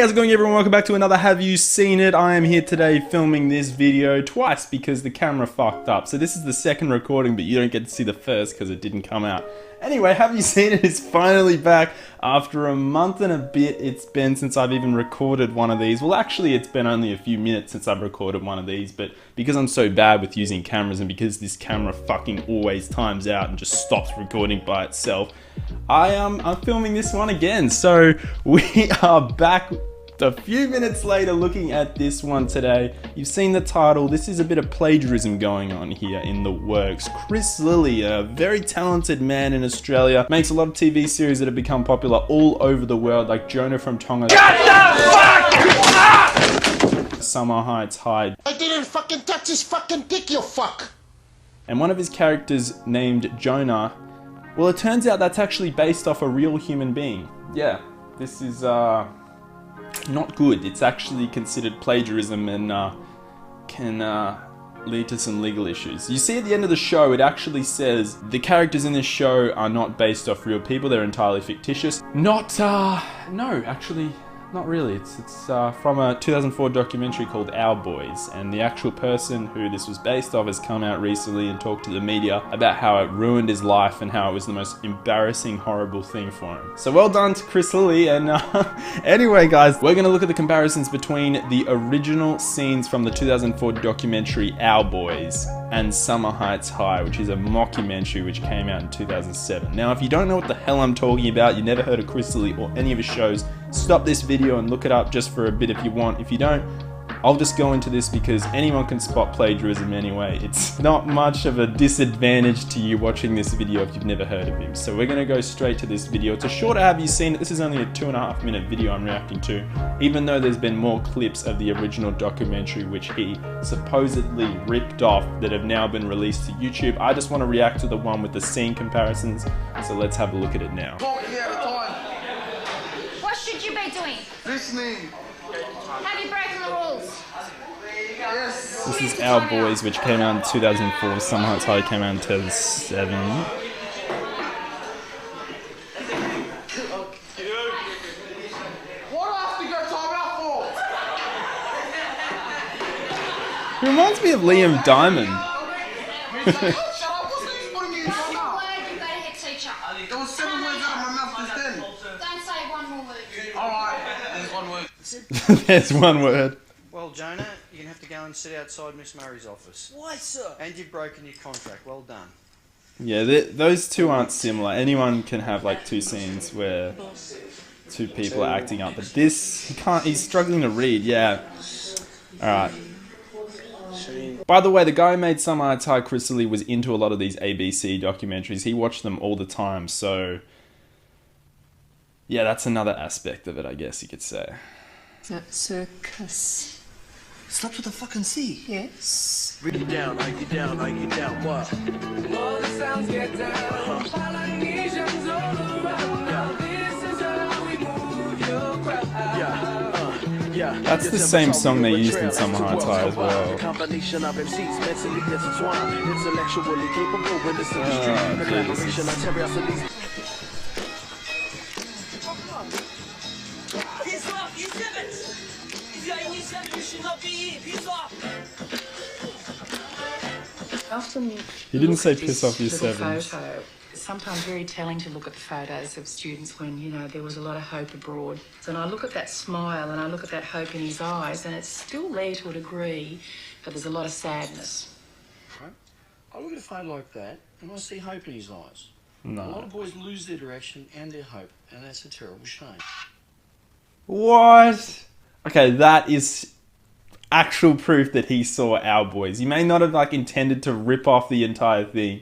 How's it going, everyone? Welcome back to another Have You Seen It? I am here today filming this video twice because the camera fucked up. So this is the second recording, but you don't get to see the first because it didn't come out. Anyway, Have You Seen It is finally back. After a month and a bit it's been since I've even recorded one of these. Well, actually it's been only a few minutes since I've recorded one of these, but because I'm so bad with using cameras and because this camera fucking always times out and just stops recording by itself, I'm filming this one again. So we are back a few minutes later looking at this one today. You've seen the title. This is a bit of plagiarism going on here in the works. Chris Lilley, a very talented man in Australia, makes a lot of TV series that have become popular all over the world, like Jonah from Tonga. Shut the fuck up! Summer Heights High. I didn't fucking touch his fucking dick, you fuck! And one of his characters named Jonah, well, it turns out that's actually based off a real human being. Yeah, this is not good. It's actually considered plagiarism and can lead to some legal issues. You see at the end of the show, it actually says the characters in this show are not based off real people, they're entirely fictitious. No, actually, not really. It's from a 2004 documentary called Our Boys, and the actual person who this was based off has come out recently and talked to the media about how it ruined his life and how it was the most embarrassing, horrible thing for him. So well done to Chris Lilley, and anyway guys, we're going to look at the comparisons between the original scenes from the 2004 documentary Our Boys and Summer Heights High, which is a mockumentary which came out in 2007. Now, if you don't know what the hell I'm talking about, you never heard of Chris Lilley or any of his shows, stop this video and look it up just for a bit if you want. If you don't, I'll just go into this because anyone can spot plagiarism anyway. It's not much of a disadvantage to you watching this video if you've never heard of him. So we're gonna go straight to this video. It's a shorter Have You Seen It? This is only a 2.5 minute video I'm reacting to, even though there's been more clips of the original documentary which he supposedly ripped off that have now been released to YouTube. I just want to react to the one with the scene comparisons, so let's have a look at it now. What should you be doing? Listening. Have you broken the rules? Yes. This is Our Boys, which came out in 2004. Summer Heights High came out in 2007. What else do you got time out for? He reminds me of Liam Diamond. Shut up, what's this putting me in time out? Word, you go to head teacher. There was 7 words out of my mouth just then. Don't say one more word. Alright, there's 1 word. There's one word. Well, Jonah, you're going to have to go and sit outside Miss Murray's office. Why, sir? And you've broken your contract. Well done. Yeah, those two aren't similar. Anyone can have like two scenes where two people are acting up, but this, he's struggling to read, yeah. Alright. By the way, the guy who made Summer Heights High, Chris Lilley, was into a lot of these ABC documentaries. He watched them all the time, so yeah, that's another aspect of it, I guess you could say. That circus. Starts with a fucking C. Yes. Read it down, I get down, what? All the sounds get down. Polynesians all around. Now this is how we move your crowd. Yeah. That's the same song they used in Summer Heights High as well. Combination of MCs, mentally intertwined, intellectually capable when it's in the street. The collaboration of curiosities. He's off, he's seventh. If you're in seventh, you should not be here. He's off. Often He didn't say look at piss this off your little sevens. photo. It's sometimes very telling to look at the photos of students when, you know, there was a lot of hope abroad. So, and I look at that smile and I look at that hope in his eyes, and it's still there to a degree, but there's a lot of sadness. Right? I look at a photo like that and I see hope in his eyes. A lot No. of boys lose their direction and their hope, and that's a terrible shame. What? Okay, that is actual proof that he saw Our Boys. He may not have like intended to rip off the entire thing,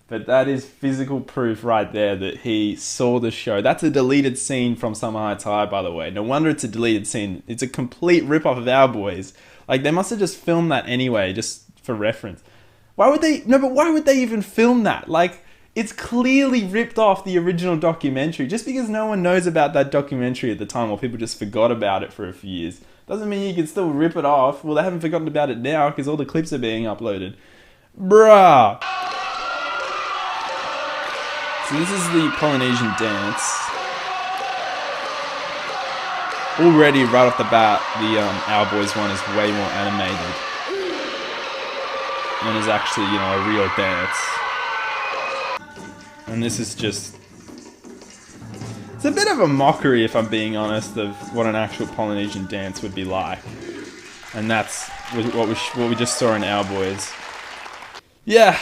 but that is physical proof right there that he saw the show. That's a deleted scene from Summer Heights High, by the way. No wonder it's a deleted scene. It's a complete rip-off of Our Boys. Like, they must have just filmed that anyway, just for reference. Why would they... No, but why would they even film that? Like, it's clearly ripped off the original documentary. Just because no one knows about that documentary at the time, or people just forgot about it for a few years, doesn't mean you can still rip it off. Well, they haven't forgotten about it now because all the clips are being uploaded. Bruh! So this is the Polynesian dance. Already, right off the bat, the Our Boys one is way more animated. And is actually, you know, a real dance. And this is just... It's a bit of a mockery, if I'm being honest, of what an actual Polynesian dance would be like. And that's what we just saw in Our Boys. Yeah,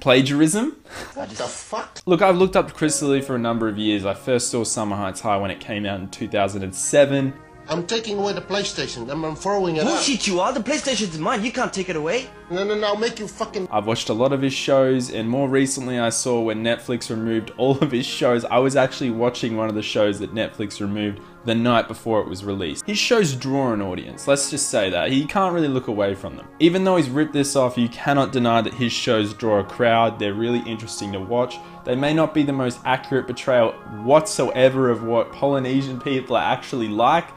plagiarism? What the fuck? Look, I've looked up Chris Lilley for a number of years. I first saw Summer Heights High when it came out in 2007. I'm taking away the PlayStation. I'm throwing it out. Bullshit you are, the PlayStation's mine, you can't take it away. No, I'll make you fucking... I've watched a lot of his shows, and more recently I saw when Netflix removed all of his shows. I was actually watching one of the shows that Netflix removed the night before it was released. His shows draw an audience, let's just say that. He can't really look away from them. Even though he's ripped this off, you cannot deny that his shows draw a crowd. They're really interesting to watch. They may not be the most accurate portrayal whatsoever of what Polynesian people are actually like,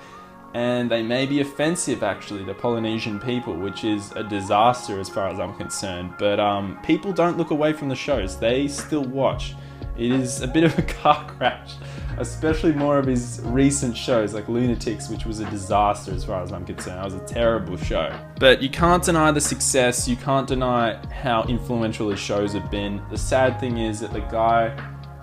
and they may be offensive actually to Polynesian people, which is a disaster as far as I'm concerned. But people don't look away from the shows, they still watch. It is a bit of a car crash, especially more of his recent shows like Lunatics, which was a disaster as far as I'm concerned. That was a terrible show. But you can't deny the success, you can't deny how influential his shows have been. The sad thing is that the guy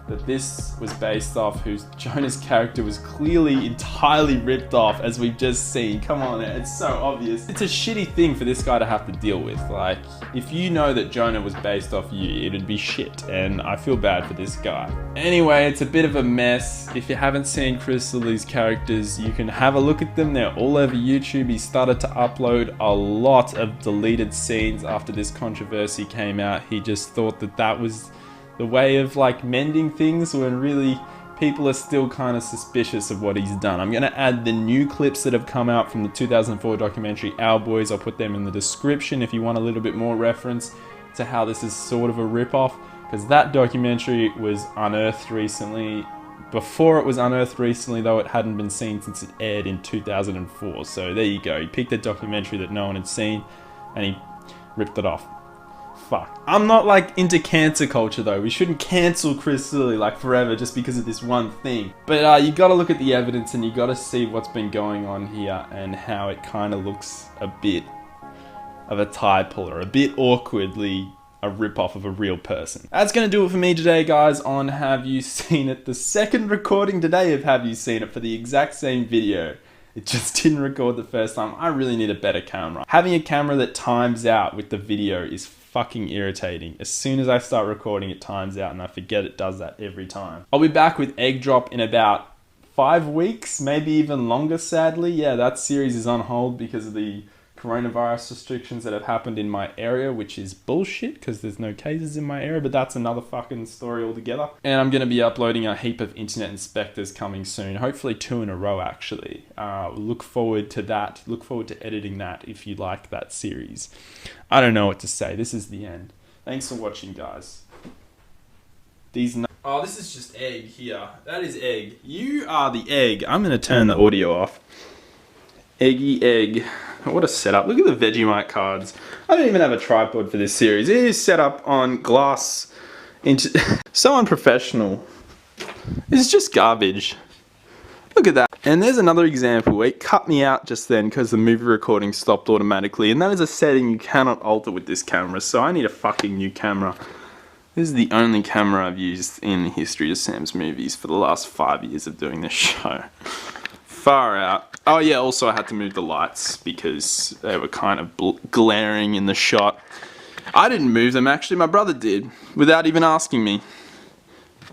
that this was based off, whose Jonah's character was clearly entirely ripped off, as we've just seen. Come on, it's so obvious. It's a shitty thing for this guy to have to deal with. Like, if you know that Jonah was based off you, it'd be shit, and I feel bad for this guy. Anyway, it's a bit of a mess. If you haven't seen Chris Lilley's characters, you can have a look at them. They're all over YouTube. He started to upload a lot of deleted scenes after this controversy came out. He just thought that that was the way of like mending things, when really people are still kind of suspicious of what he's done. I'm going to add the new clips that have come out from the 2004 documentary Our Boys. I'll put them in the description if you want a little bit more reference to how this is sort of a rip-off, because that documentary was unearthed recently. Before it was unearthed recently, though, it hadn't been seen since it aired in 2004. So there you go. He picked a documentary that no one had seen and he ripped it off. Fuck. I'm not like into cancer culture though. We shouldn't cancel Chris Lilley like forever just because of this one thing. But you gotta look at the evidence and you gotta see what's been going on here and how it kind of looks a bit of a tie puller, a bit awkwardly a rip-off of a real person. That's gonna do it for me today, guys, on Have You Seen It? The second recording today of Have You Seen It for the exact same video. It just didn't record the first time. I really need a better camera. Having a camera that times out with the video is fucking irritating. As soon as I start recording, it times out and I forget it does that every time. I'll be back with Egg Drop in about 5 weeks, maybe even longer, sadly. Yeah, that series is on hold because of the coronavirus restrictions that have happened in my area, which is bullshit because there's no cases in my area, but that's another fucking story altogether. And I'm going to be uploading a heap of internet inspectors coming soon, hopefully 2 in a row actually. Look forward to that. Look forward to editing that if you like that series. I don't know what to say. This is the end. Thanks for watching, guys. Oh, this is just egg here. That is egg. You are the egg. I'm going to turn the audio off. Eggy egg. What a setup. Look at the Vegemite cards. I don't even have a tripod for this series. It is set up on glass. So unprofessional. It's just garbage. Look at that. And there's another example. It cut me out just then because the movie recording stopped automatically. And that is a setting you cannot alter with this camera. So I need a fucking new camera. This is the only camera I've used in the history of Sam's movies for the last 5 years of doing this show. Far out. Oh yeah, also I had to move the lights because they were kind of glaring in the shot. I didn't move them actually, my brother did, without even asking me.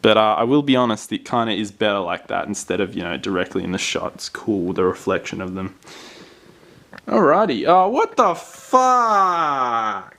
But I will be honest, it kind of is better like that instead of, you know, directly in the shot. It's cool, the reflection of them. Alrighty. Oh, what the fuck?